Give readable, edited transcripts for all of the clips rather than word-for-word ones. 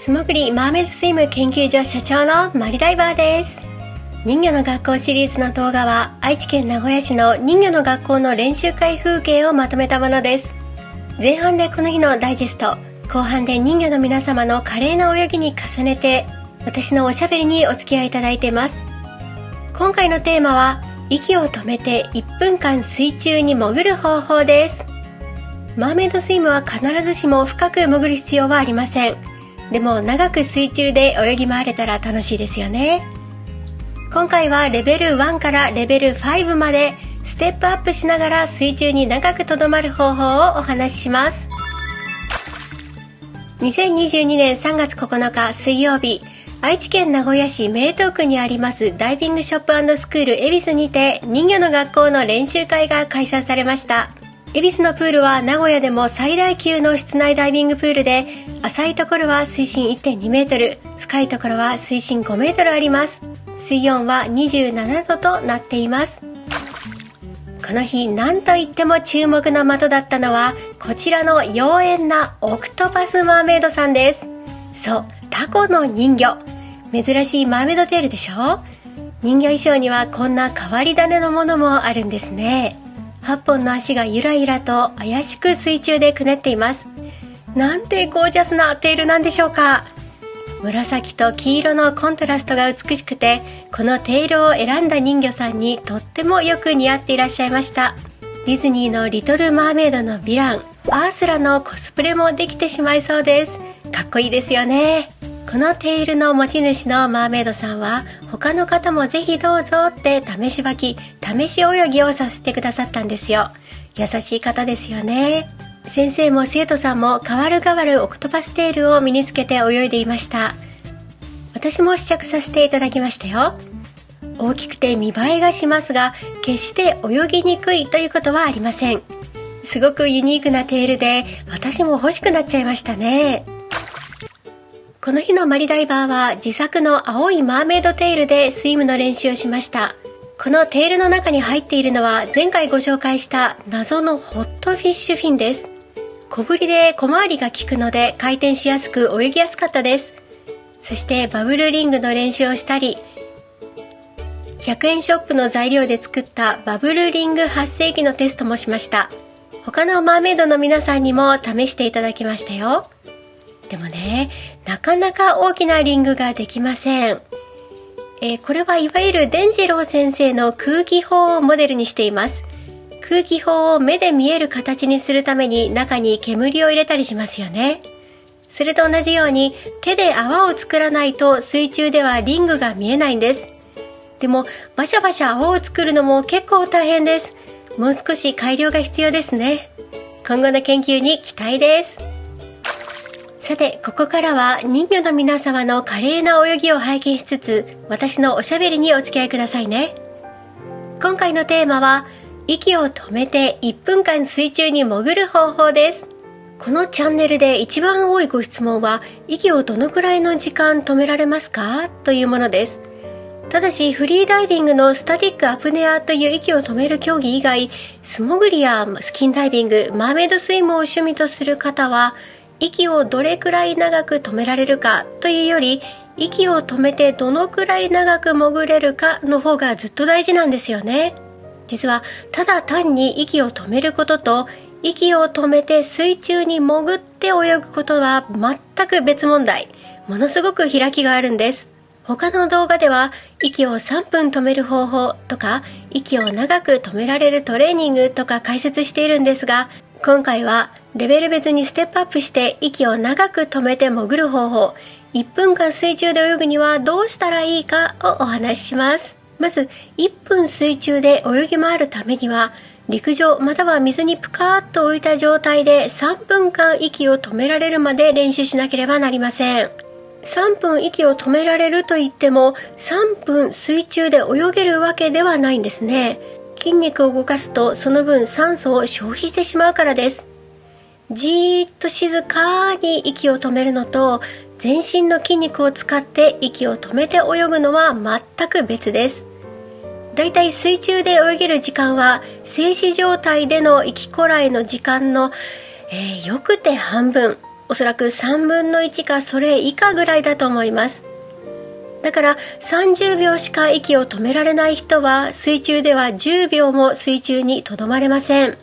素潜りマーメイドスイム研究所社長のマリダイバーです。人魚の学校シリーズの動画は愛知県名古屋市の人魚の学校の練習会風景をまとめたものです。前半でこの日のダイジェスト、後半で人魚の皆様の華麗な泳ぎに重ねて私のおしゃべりにお付き合いいただいています。今回のテーマは息を止めて1分間水中に潜る方法です。マーメイドスイムは必ずしも深く潜る必要はありません。でも長く水中で泳ぎ回れたら楽しいですよね。今回はレベル1からレベル5までステップアップしながら水中に長くとどまる方法をお話しします。2022年3月9日水曜日、愛知県名古屋市名東区にありますダイビングショップ&スクール恵比寿にて人魚の学校の練習会が開催されました。恵比寿のプールは名古屋でも最大級の室内ダイビングプールで、浅いところは水深 1.2 メートル、深いところは水深5メートルあります。水温は27度となっています。この日何といっても注目の的だったのはこちらの妖艶なオクトパスマーメイドさんです。そう、タコの人魚。珍しいマーメイドテールでしょ。人魚衣装にはこんな変わり種のものもあるんですね。8本の足がゆらゆらと怪しく水中でくねっています。なんてゴージャスなテールなんでしょうか。紫と黄色のコントラストが美しくて、このテールを選んだ人魚さんにとってもよく似合っていらっしゃいました。ディズニーのリトルマーメイドのヴィランアースラのコスプレもできてしまいそうです。かっこいいですよね。このテールの持ち主のマーメイドさんは他の方もぜひどうぞって試し履き試し泳ぎをさせてくださったんですよ。優しい方ですよね。先生も生徒さんも代わる代わるオクトパステールを身につけて泳いでいました。私も試着させていただきましたよ。大きくて見栄えがしますが決して泳ぎにくいということはありません。すごくユニークなテールで私も欲しくなっちゃいましたね。この日のマリダイバーは自作の青いマーメイドテールでスイムの練習をしました。このテールの中に入っているのは前回ご紹介した謎のホットフィッシュフィンです。小ぶりで小回りが利くので回転しやすく泳ぎやすかったです。そしてバブルリングの練習をしたり、100円ショップの材料で作ったバブルリング発生器のテストもしました。他のマーメイドの皆さんにも試していただきましたよ。でもね、なかなか大きなリングができません。これはいわゆる伝次郎先生の空気砲をモデルにしています。空気砲を目で見える形にするために中に煙を入れたりしますよね。それと同じように手で泡を作らないと水中ではリングが見えないんです。でもバシャバシャ泡を作るのも結構大変です。もう少し改良が必要ですね。今後の研究に期待です。さて、ここからは人魚の皆様の華麗な泳ぎを拝見しつつ、私のおしゃべりにお付き合いくださいね。今回のテーマは、息を止めて1分間水中に潜る方法です。このチャンネルで一番多いご質問は、息をどのくらいの時間止められますかというものです。ただし、フリーダイビングのスタティックアプネアという息を止める競技以外、素潜りやスキンダイビング、マーメイドスイムを趣味とする方は、息をどれくらい長く止められるかというより、息を止めてどのくらい長く潜れるかの方がずっと大事なんですよね。実はただ単に息を止めることと息を止めて水中に潜って泳ぐことは全く別問題。ものすごく開きがあるんです。他の動画では息を3分止める方法とか息を長く止められるトレーニングとか解説しているんですが、今回はレベル別にステップアップして息を長く止めて潜る方法、1分間水中で泳ぐにはどうしたらいいかをお話しします。まず1分水中で泳ぎ回るためには陸上または水にぷかーっと浮いた状態で3分間息を止められるまで練習しなければなりません。3分息を止められると言っても3分水中で泳げるわけではないんですね。筋肉を動かすとその分酸素を消費してしまうからです。じーっと静かに息を止めるのと全身の筋肉を使って息を止めて泳ぐのは全く別です。だいたい水中で泳げる時間は静止状態での息こらえの時間の、よくて半分、おそらく3分の1かそれ以下ぐらいだと思います。だから30秒しか息を止められない人は水中では10秒も水中にとどまれません。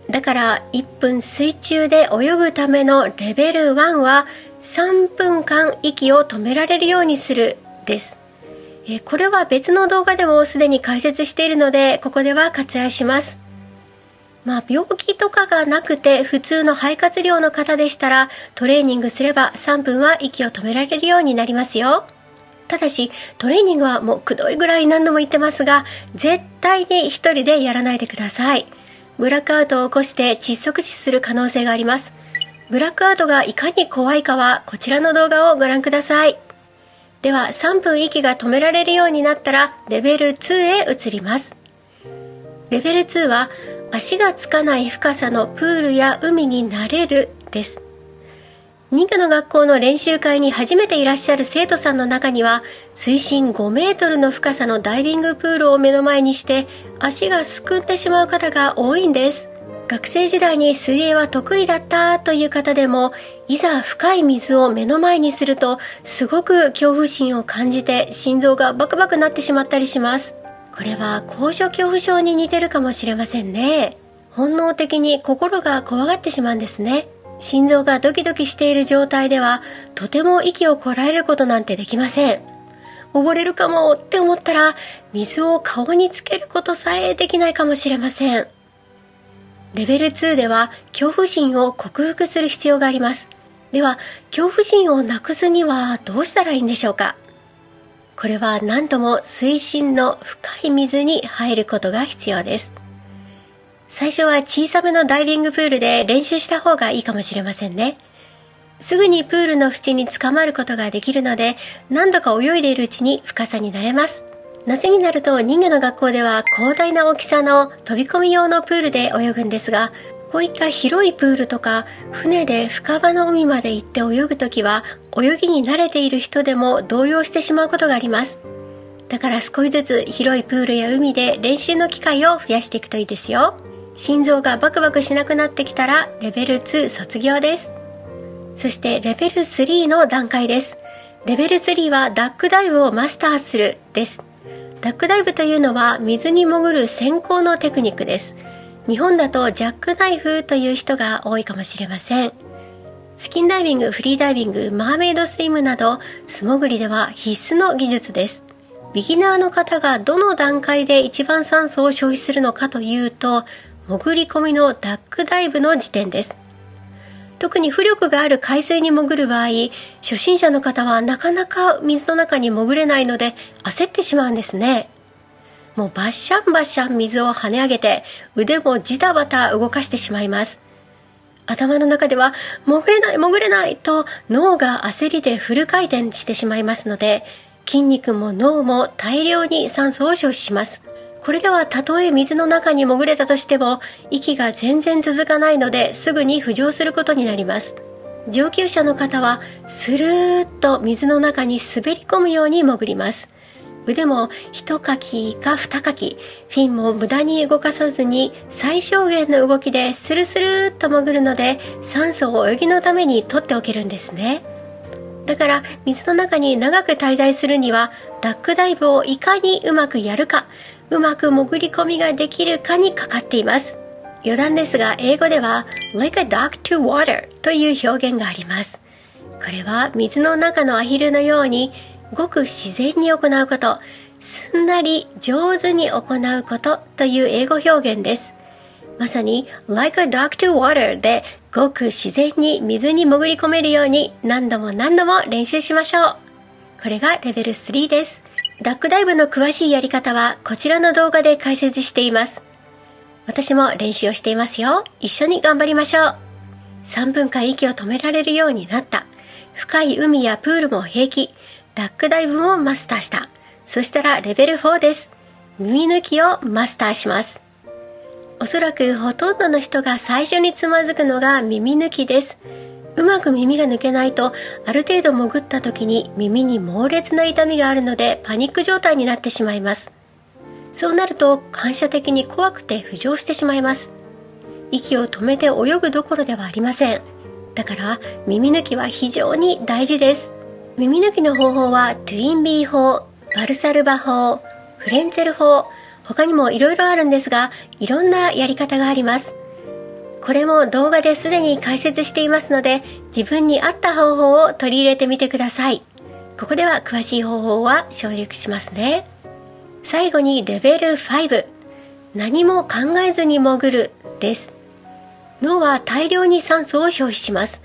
だから1分水中で泳ぐためのレベル1は3分間息を止められるようにするです。これは別の動画でもすでに解説しているので、ここでは割愛します。病気とかがなくて普通の肺活量の方でしたら、トレーニングすれば3分は息を止められるようになりますよ。ただしトレーニングはもうくどいぐらい何度も言ってますが、絶対に一人でやらないでください。ブラックアウトを起こして窒息死する可能性があります。ブラックアウトがいかに怖いかはこちらの動画をご覧ください。では3分息が止められるようになったらレベル2へ移ります。レベル2は足がつかない深さのプールや海に慣れるです。人魚の学校の練習会に初めていらっしゃる生徒さんの中には、水深5メートルの深さのダイビングプールを目の前にして足がすくんでしまう方が多いんです。学生時代に水泳は得意だったという方でも、いざ深い水を目の前にするとすごく恐怖心を感じて心臓がバクバクなってしまったりします。これは高所恐怖症に似てるかもしれませんね。本能的に心が怖がってしまうんですね。心臓がドキドキしている状態ではとても息をこらえることなんてできません。溺れるかもって思ったら水を顔につけることさえできないかもしれません。レベル2では恐怖心を克服する必要があります。では恐怖心をなくすにはどうしたらいいんでしょうか。これは何度も水深の深い水に入ることが必要です。最初は小さめのダイビングプールで練習した方がいいかもしれませんね。すぐにプールの縁に捕まることができるので、何度か泳いでいるうちに深さに慣れます。夏になると人魚の学校では広大な大きさの飛び込み用のプールで泳ぐんですが、こういった広いプールとか船で深場の海まで行って泳ぐときは、泳ぎに慣れている人でも動揺してしまうことがあります。だから少しずつ広いプールや海で練習の機会を増やしていくといいですよ。心臓がバクバクしなくなってきたらレベル2卒業です。そしてレベル3の段階です。レベル3はダックダイブをマスターするです。ダックダイブというのは水に潜る先行のテクニックです。日本だとジャックナイフという人が多いかもしれません。スキンダイビング、フリーダイビング、マーメイドスイムなど素潜りでは必須の技術です。ビギナーの方がどの段階で一番酸素を消費するのかというと、潜り込みのダックダイブの時点です。特に浮力がある海水に潜る場合、初心者の方はなかなか水の中に潜れないので焦ってしまうんですね。もうバッシャンバッシャン水を跳ね上げて腕もジタバタ動かしてしまいます。頭の中では潜れない潜れないと脳が焦りでフル回転してしまいますので、筋肉も脳も大量に酸素を消費します。これではたとえ水の中に潜れたとしても息が全然続かないのですぐに浮上することになります。上級者の方はスルーッと水の中に滑り込むように潜ります。腕も一かきか二かき、フィンも無駄に動かさずに最小限の動きでスルスルーッと潜るので酸素を泳ぎのために取っておけるんですね。だから水の中に長く滞在するにはダックダイブをいかにうまくやるか、うまく潜り込みができるかにかかっています。余談ですが英語では like a duck to water という表現があります。これは水の中のアヒルのようにごく自然に行うこと、すんなり上手に行うことという英語表現です。まさに like a duck to water でごく自然に水に潜り込めるように何度も何度も練習しましょう。これがレベル3です。ダックダイブの詳しいやり方はこちらの動画で解説しています。私も練習をしていますよ。一緒に頑張りましょう。3分間息を止められるようになった。深い海やプールも平気。ダックダイブもマスターした。そしたらレベル4です。耳抜きをマスターします。おそらくほとんどの人が最初につまずくのが耳抜きです。うまく耳が抜けないと、ある程度潜った時に耳に猛烈な痛みがあるのでパニック状態になってしまいます。そうなると反射的に怖くて浮上してしまいます。息を止めて泳ぐどころではありません。だから耳抜きは非常に大事です。耳抜きの方法はトゥインビー法、バルサルバ法、フレンツェル法、他にもいろいろあるんですが、いろんなやり方があります。これも動画ですでに解説していますので、自分に合った方法を取り入れてみてください。ここでは詳しい方法は省略しますね。最後にレベル5、何も考えずに潜るです。脳は大量に酸素を消費します。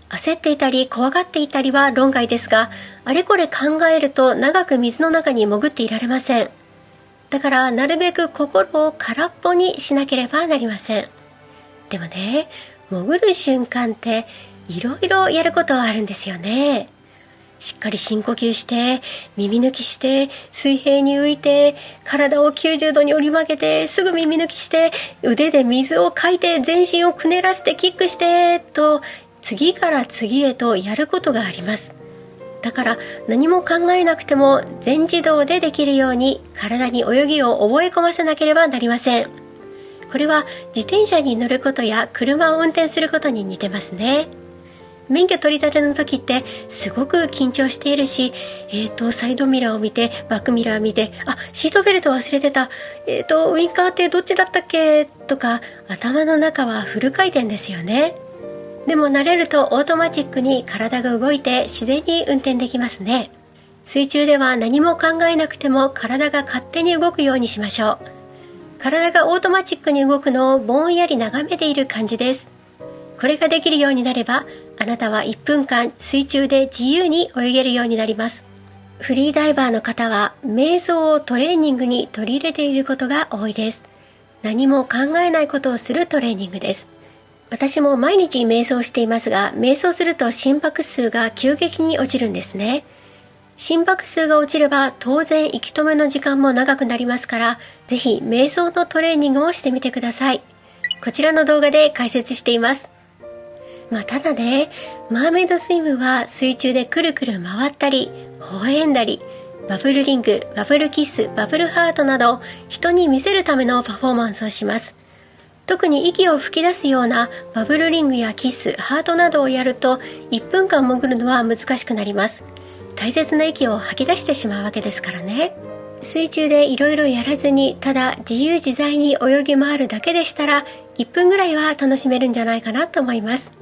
焦っていたり怖がっていたりは論外ですが、あれこれ考えると長く水の中に潜っていられません。だからなるべく心を空っぽにしなければなりません。でもね、潜る瞬間っていろいろやることはあるんですよね。しっかり深呼吸して、耳抜きして、水平に浮いて、体を90度に折り曲げて、すぐ耳抜きして、腕で水をかいて、全身をくねらせてキックして、と、次から次へとやることがあります。だから何も考えなくても全自動でできるように体に泳ぎを覚え込ませなければなりません。これは自転車に乗ることや車を運転することに似てますね。免許取り立ての時ってすごく緊張しているし、サイドミラーを見て、バックミラーを見て、シートベルト忘れてた、ウインカーってどっちだったっけとか、頭の中はフル回転ですよね。でも慣れるとオートマチックに体が動いて自然に運転できますね。水中では何も考えなくても体が勝手に動くようにしましょう。体がオートマチックに動くのをぼんやり眺めている感じです。これができるようになれば、あなたは1分間水中で自由に泳げるようになります。フリーダイバーの方は瞑想をトレーニングに取り入れていることが多いです。何も考えないことをするトレーニングです。私も毎日瞑想していますが、瞑想すると心拍数が急激に落ちるんですね。心拍数が落ちれば当然息止めの時間も長くなりますから、ぜひ瞑想のトレーニングをしてみてください。こちらの動画で解説しています。ただね、マーメイドスイムは水中でくるくる回ったり、微笑んだり、バブルリング、バブルキス、バブルハートなど、人に見せるためのパフォーマンスをします。特に息を吹き出すようなバブルリングやキス、ハートなどをやると、1分間潜るのは難しくなります。大切な息を吐き出してしまうわけですからね。水中でいろいろやらずに、ただ自由自在に泳ぎ回るだけでしたら、1分ぐらいは楽しめるんじゃないかなと思います。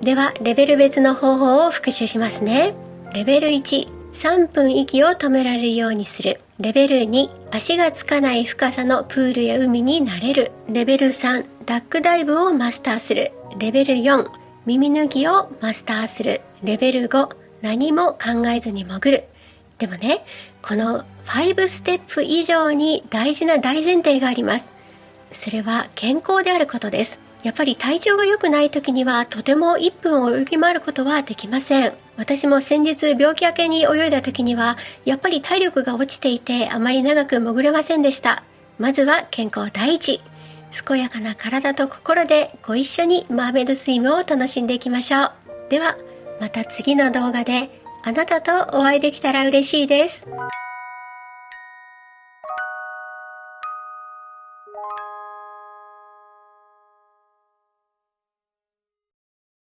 ではレベル別の方法を復習しますね。レベル1、3分息を止められるようにする。レベル2、足がつかない深さのプールや海に慣れる。レベル3、ダックダイブをマスターする。レベル4、耳抜きをマスターする。レベル5、何も考えずに潜る。でもね、この5ステップ以上に大事な大前提があります。それは健康であることです。やっぱり体調が良くない時にはとても1分を泳ぎ回ることはできません。私も先日病気明けに泳いだ時にはやっぱり体力が落ちていてあまり長く潜れませんでした。まずは健康第一。健やかな体と心でご一緒にマーメイドスイムを楽しんでいきましょう。ではまた次の動画であなたとお会いできたら嬉しいです。